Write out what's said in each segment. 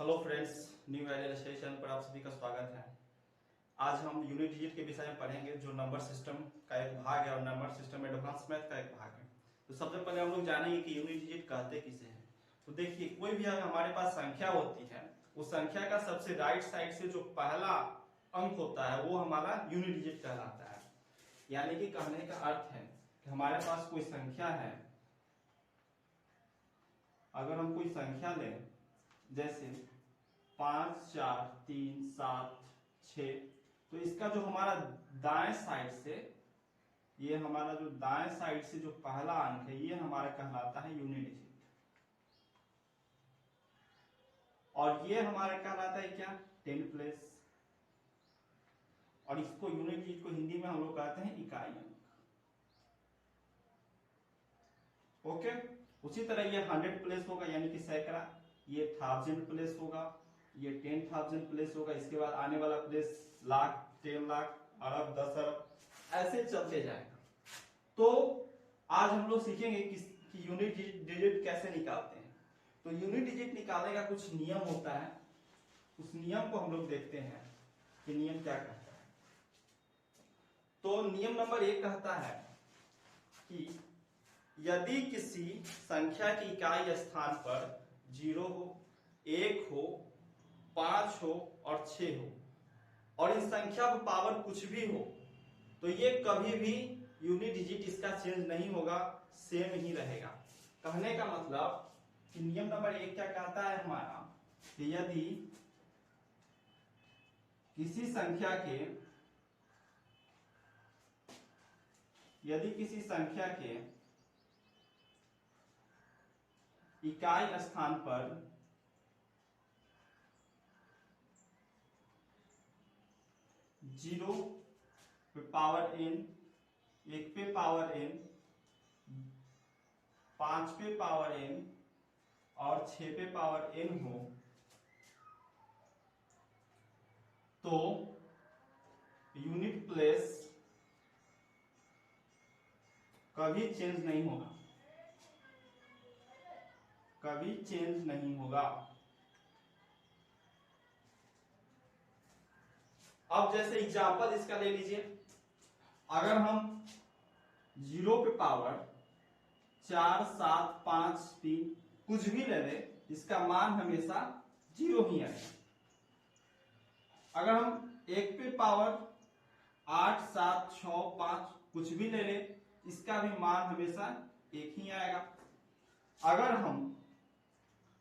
Hello friends, new idea session पर आप सभी का स्वागत है। आज हम यूनिट डिजिट के विषय में पढ़ेंगे जो नंबर सिस्टम का एक भाग है और नंबर सिस्टम एडवांस मैथ का एक भाग है। तो सबसे पहले हम लोग जानेंगे कि यूनिट डिजिट कहते किसे हैं। तो देखिए, कोई भी अगर हमारे पास संख्या होती है, उस संख्या का सबसे राइट साइड से जो पहला अंक होता है वो हमारा यूनिट डिजिट कहलाता है। यानी कि कहने का अर्थ है कि हमारे पास कोई संख्या है, अगर हम कोई संख्या लें जैसे 5, 4, 3, 7, 6, तो इसका जो हमारा दाएं साइड से, ये हमारा जो दाएं साइड से जो पहला अंक है ये हमारा कहलाता है यूनिट डिजिट, और ये हमारा कहलाता है क्या, 10 प्लेस। और इसको यूनिट डिजिट को हिंदी में हम लोग कहते हैं इकाई अंक। ओके, उसी तरह ये 100 प्लेस होगा यानी कि सैकड़ा, ये 1000 प्लेस होगा, ये 10,000 प्लेस होगा, इसके बाद आने वाला प्लेस लाख, 10 लाख, अरब, 10 अरब, ऐसे चलते जाएगा। तो आज हम लोग सीखेंगे कि यूनिट डिजिट कैसे निकालते हैं। तो यूनिट डिजिट निकालने का कुछ नियम होता है, उस नियम को हम लोग देखते हैं कि नियम क्या कहता है। तो नियम नंबर 1 कहता है कि यदि किसी संख्या की इकाई स्थान पर 0 हो, 1 हो, 5 हो और 6 हो, और इस संख्या पर पावर कुछ भी हो, तो ये कभी भी यूनिट डिजिट इसका चेंज नहीं होगा, सेम ही रहेगा। कहने का मतलब कि नियम नंबर 1 क्या कहता है हमारा कि यदि किसी संख्या के इकाई स्थान पर 0 पे पावर n, 1 पे पावर n, 5 पे पावर n और 6 पे पावर n हो, तो यूनिट प्लेस कभी चेंज नहीं होगा, कभी चेंज नहीं होगा। अब जैसे एग्जांपल इसका ले लीजिए, अगर हम 0 पे पावर 4, 7, 5, 3 कुछ भी ले ले, इसका मान हमेशा 0 ही आएगा। अगर हम 1 पे पावर 8, 7, 6, 5 कुछ भी ले ले, इसका भी मान हमेशा 1 ही आएगा। अगर हम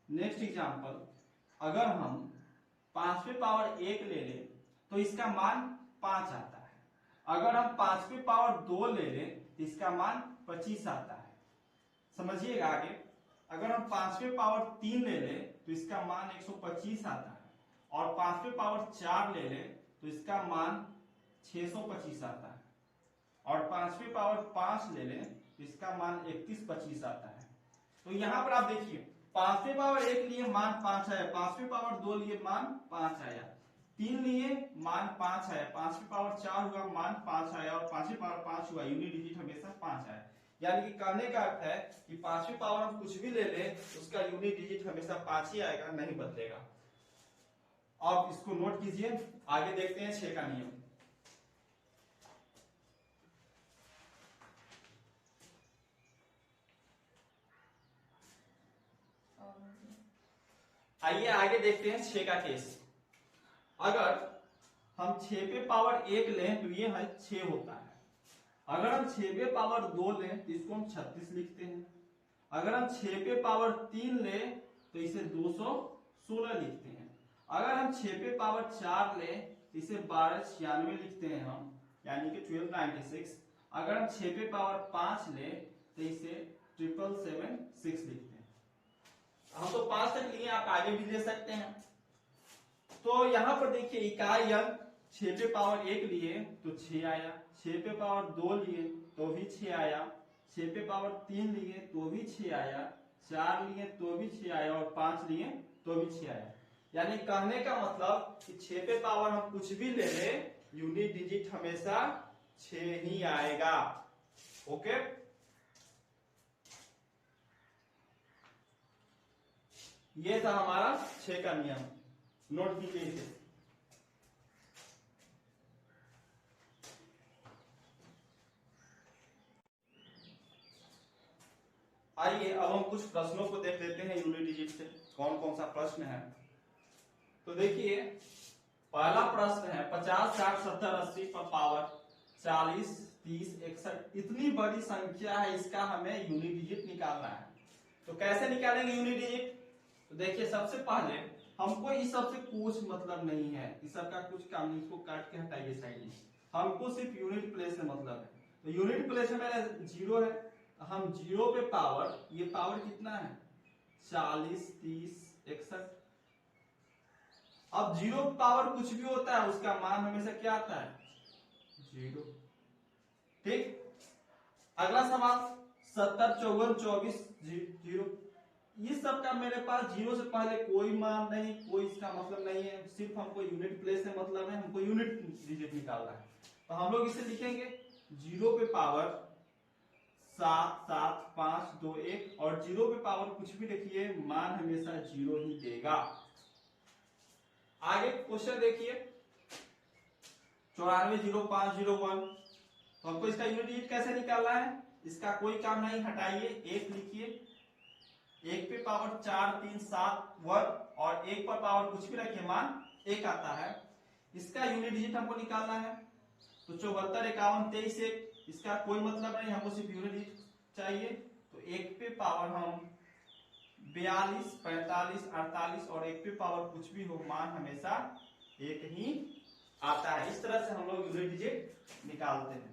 नेक्स्ट एग्जांपल, अगर हम 5 पे पावर 1 ले ले तो इसका मान 5 आता है। अगर हम 5 पे पावर 2 ले ले तो इसका मान 25 आता है। समझिएगा आगे, अगर हम 5 पे पावर 3 ले ले तो इसका मान 125 आता है, और 5 पे पावर 4 ले ले तो इसका मान 625 आता है, और 5 पे पावर 5 ले ले तो इसका मान 3125 आता है। तो यहां पर आप देखिए, 5 पे पावर 1 लिए मान 5 आया, 5 पे पावर 2 लिए मान 5 आया, 3 लिए मान 5 आया, 5 पे पावर 4 हुआ मान 5 आया, और 5 पे पावर 5 हुआ, यूनिट डिजिट हमेशा 5 आया। यानी कि कहने का अर्थ है कि 5 पे पावर हम कुछ भी ले ले, उसका यूनिट डिजिट हमेशा 5 ही आएगा, नहीं बदलेगा। अब इसको नोट कीजिए, आगे देखते हैं 6 का नियम। आइए आगे देखते हैं 6 का केस। अगर हम 6 पे पावर 1 लें तो ये है 6 होता है। अगर हम 6 पे पावर 2 लें तो इसको हम 36 लिखते हैं। अगर हम 6 पे पावर 3 लें तो इसे 216 लिखते हैं। अगर हम 6 पे पावर 4 लें तो इसे 1296 लिखते हैं हम, यानी कि 1296। अगर हम 6 पे पावर 5 लें तो इसे 7776 लिखते हैं। हम तो 5 तक लिए, आप आगे भी ले सकते हैं। तो यहां पर देखिए, इकाई अंक 6 पे पावर 1 लिए तो 6 आया, 6 पे पावर 2 लिए तो भी 6 आया, 6 पे पावर 3 लिए तो भी 6 आया, 4 लिए तो भी 6 आया, और 5 लिए तो भी 6 आया। यानी कहने का मतलब कि 6 पे पावर हम कुछ भी ले ले, यूनिट डिजिट हमेशा 6 ही आएगा। ओके, ये था हमारा 6 का नियम, नोट कीजिए इसे। आइए अब हम कुछ प्रश्नों को देख लेते हैं यूनिट डिजिट से, कौन कौन सा प्रश्न है। तो देखिए पहला प्रश्न है 50, 60, 70, 80 पर पावर 40, 30, 61 इतनी बड़ी संख्या है, इसका हमें यूनिट डिजिट निकालना है। तो कैसे निकालेंगे यूनिट डिजिट? तो देखिए सबसे पहले हमको इस सब से कुछ मतलब नहीं है, इस सब का कुछ काम नहीं, इसको काट के हटाइए साइड में। हमको सिर्फ यूनिट प्लेस से मतलब है। तो यूनिट प्लेस में मेरा 0 है, हम 0 पे पावर, ये पावर कितना है 40, 30, 61। अब 0 पावर कुछ भी होता है उसका मान हमेशा क्या आता है 0। ठीक, अगला सवाल 70, 54, 24, 0। इस सब का मेरे पास 0 से पहले कोई मान नहीं, कोई इसका मतलब नहीं है, सिर्फ हमको यूनिट प्लेस से मतलब है, हमको यूनिट डिजिट निकालना है। तो हम लोग इसे लिखेंगे 0 पे पावर 7, 7, 5, 2, 1 और 0 पे पावर कुछ भी लिखिए, मान हमेशा 0 ही देगा। आगे क्वेश्चन देखिए 94, 05, 01। तो हमको इसका यूनिट डिजिट कैसे निकालना है, इसका कोई काम नहीं, हटाइए 1 लिखिए, 1 पे पावर 4, 3, 7 1 और 1 पर पावर कुछ भी रखिए, मान 1 आता है। इसका यूनिट डिजिट हमको निकालना है। तो 74, 51, 23, 1 इसका कोई मतलब नहीं, हमको सिर्फ यूनिट डिजिट चाहिए। तो 1 पे पावर हम 42, 45, 48 और 1 पे पावर कुछ भी हो, मान हमेशा 1 ही आता है। इस तरह से हम लोग यूनिट डिजिट निकालते हैं।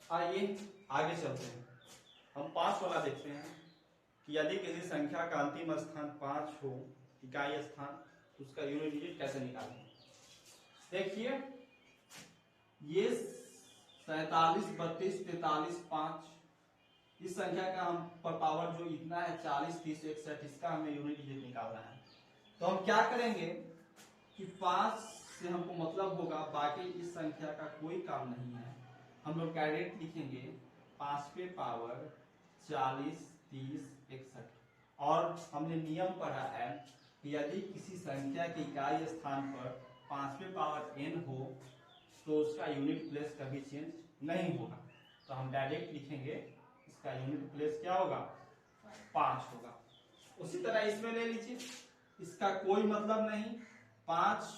आइए आगे चलते हैं, हम 5 वाला देखते हैं कि यदि किसी संख्या का अंतिम स्थान 5 हो, इकाई स्थान, तो उसका यूनिट डिजिट कैसे निकालें। देखिए ये 47, 32, 43, 5 इस संख्या का हम पर पावर जो इतना है 40, 30, 61 इसका हमें यूनिट डिजिट निकालना है। तो हम क्या करेंगे कि 5 से हमको मतलब होगा, बाकी इस संख्या का कोई काम नहीं है, हम लोग डायरेक्ट लिखेंगे 5 पे पावर 40, 30, 61। और हमने नियम पढ़ा है कि यदि किसी संख्या के इकाई स्थान पर 5 पे पावर n हो तो उसका यूनिट प्लेस कभी चेंज नहीं होगा। तो हम डायरेक्ट लिखेंगे इसका यूनिट प्लेस क्या होगा 5 होगा। उसी तरह इसमें ले लीजिए, इसका कोई मतलब नहीं, 5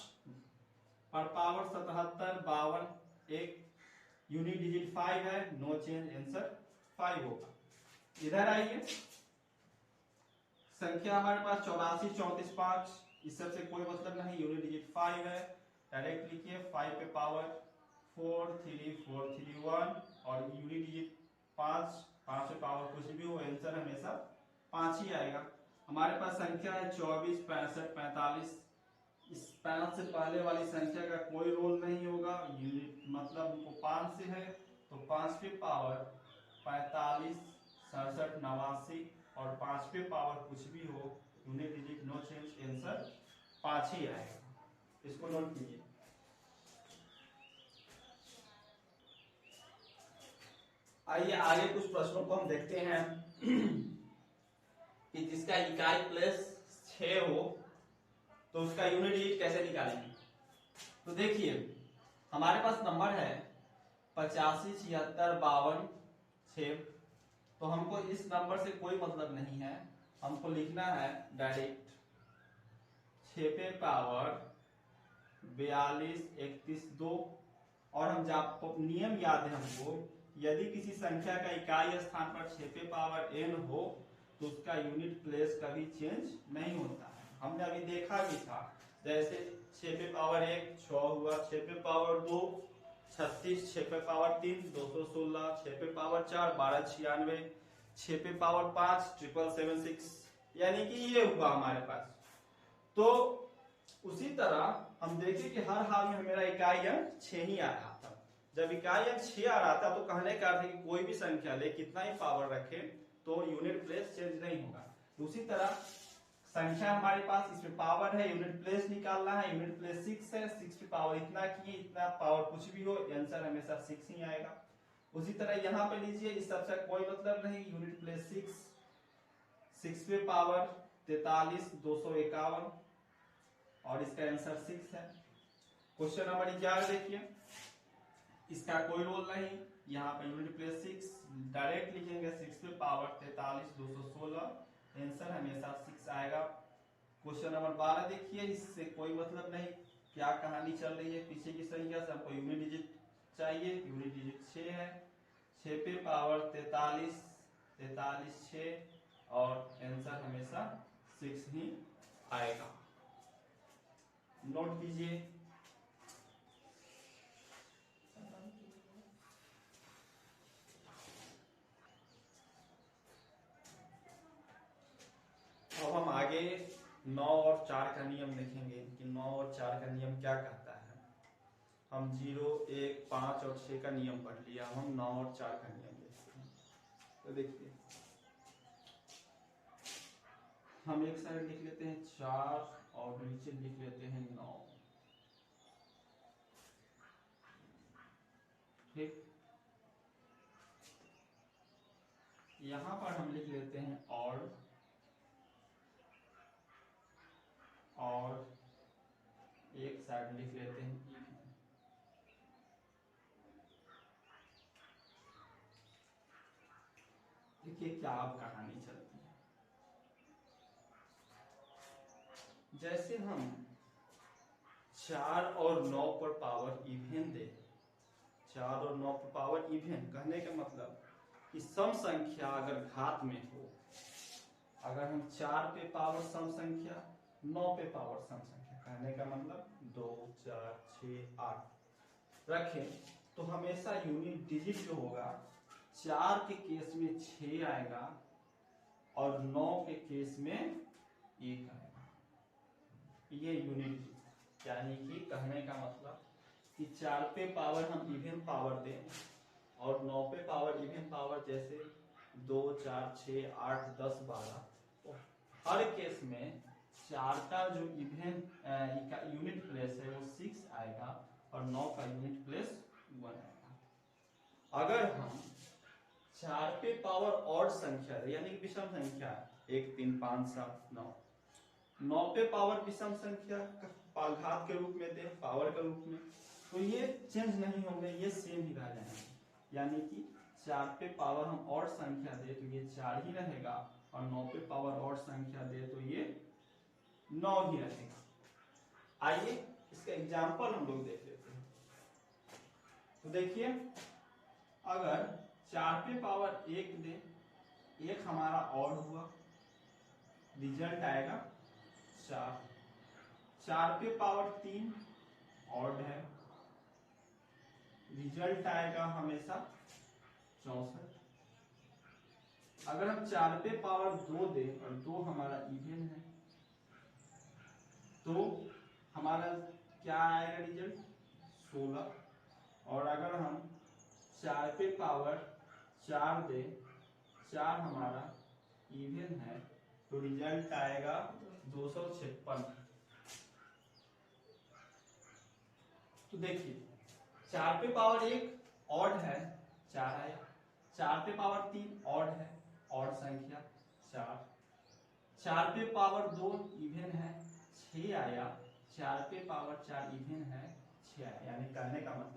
पर पावर 77, 52 1 यूनिट डिजिट 5 है, नो चेंज, आंसर 5 होगा। इधर आइए, संख्या हमारे पास 84, 34, 5 इस सब से कोई मतलब नहीं, यूनिट डिजिट 5 है, डायरेक्ट लिखिए 5 पे पावर 4, 3, 4, 3, 1 और यूनिट डिजिट 5, 5 पे पावर कुछ भी हो, आंसर हमेशा 5 ही आएगा। हमारे पास संख्या है 24, 65, 45, इस 5 से पहले वाली संख्या का कोई रोल नहीं होगा, यूनिट मतलब हमको 5 से है, तो 5 पे पावर 45, 67, 89 और 5 पे पावर कुछ भी हो, unit digit no change, answer 5 ही आएगा। इसको नोट कीजिए। आइए आगे कुछ प्रश्नों को हम देखते हैं कि जिसका इकाई प्लेस 6 हो तो उसका यूनिट डिजिट कैसे निकालेंगे। तो देखिए हमारे पास नंबर है 85, 76, 52, 6। तो हमको इस नंबर से कोई मतलब नहीं है, हमको लिखना है डायरेक्ट 6 पे पावर 42, 31, 2 और हम नियम याद है हमको, यदि किसी संख्या का इकाई स्थान पर 6 पे पावर n हो तो उसका यूनिट प्लेस कभी चेंज नहीं होता है। हमने अभी देखा भी था, जैसे 6 पे पावर 1 6 हुआ, 6 पे पावर 2 36, 6 पे पावर 3 216, 6 पे पावर 4 1296, 6 पे पावर 5 776, यानी कि ये हुआ हमारे पास। तो उसी तरह हम देखें कि हर हाल में मेरा इकाई अंक 6 ही आ रहा था। जब इकाई अंक 6 आ रहा था तो कहने का अर्थ है कि कोई भी संख्या ले, कितना ही पावर रखे तो यूनिट प्लेस चेंज नहीं होगा। उसी तरह संख्या हमारे पास इसमें पावर है, यूनिट प्लेस निकालना है, यूनिट प्लेस 6 है, 6 पे पावर इतना किए, इतना पावर कुछ भी हो, आंसर हमेशा 6 ही आएगा। उसी तरह यहाँ पे लीजिए, इस सबसे कोई मतलब नहीं, यूनिट प्लेस 6 पे पावर 43 251 और इसका आंसर 6 है। क्वेश्चन नंबर 11 देखिए, इसका कोई रोल नहीं, यहाँ पे यूनिट प्लेस 6 डायरेक्ट लिखेंगे, 6 पे पावर 43 216, आंसर हमेशा 6 आएगा। क्वेश्चन नंबर 12 देखिए, इससे कोई मतलब नहीं, क्या कहानी चल रही है पीछे की संख्या से, हमको यूनिट डिजिट चाहिए, यूनिट डिजिट 6 है, 6 पे पावर 43 6 और आंसर हमेशा 6 ही आएगा। नोट कीजिए। अब हम आगे 9 और 4 का नियम देखेंगे कि 9 और 4 का नियम क्या कहता है। हम 0 1 5 और 6 का नियम पढ़ लिया, हम 9 और 4 का नियम देखते हैं। तो देखिए, हम एक साइड लिख लेते हैं 4 और नीचे लिख लेते हैं 9। ठीक, यहां पर हम लिख लेते हैं और एक साइड लिख लेते हैं even। देखिए क्या अब कहानी चलती है। जैसे हम 4 और 9 पर पावर इवन दे, 4 और 9 पर पावर इवन कहने का मतलब कि सम संख्या अगर घात में हो, अगर हम 4 पे पावर सम संख्या, 9 पे पावर सम संख्या, कहने का मतलब 2 4 6 8 रखें, तो हमेशा यूनिट डिजिट जो होगा 4 के केस में 6 आएगा और 9 के केस में 1 आएगा। ये यूनिट डिजिट, यानी कि कहने का मतलब कि 4 पे पावर हम इवन पावर दें और 9 पे पावर इवन पावर, जैसे 2 4 6 8 10 12, तो हर केस में 4 का जो इवन यूनिट प्लेस है वो 6 आएगा और 9 का यूनिट प्लेस 1 आएगा। अगर हम 4 पे पावर ऑड संख्या यानी कि विषम संख्या 1 3 5 7 9, 9 पे पावर विषम संख्या घात के रूप में दे, पावर के रूप में, तो ये चेंज नहीं होंगे, ये सेम ही रह जाएंगे। यानी कि 4 पे पावर हम ऑड संख्या दे तो ये 4 ही रहेगा और 9 पे पावर ऑड संख्या दे तो ये 9 ही रहेगा। आइए इसका एग्जांपल हम लोग देख लेते हैं। तो देखिए, अगर 4 पे पावर 1 दे, 1 हमारा ऑड हुआ, रिजल्ट आएगा 4। 4 पे पावर 3 ऑड है, रिजल्ट आएगा हमेशा 64। अगर हम 4 पे पावर 2 दे और 2 हमारा इवन है, तो हमारा क्या आएगा रिजल्ट 16। और अगर हम 4 पे पावर 4 दे, 4 हमारा इवन है, तो रिजल्ट आएगा 256। तो देखिए, 4 पे पावर 1 ऑड है, 4 आया, 4 पे पावर 3 ऑड है, ऑड संख्या 4, 4 पे पावर 2 इवन है, 6 आया, 4 पे पावर 4 इवन है, 6 आया। यानी कहने का मतलब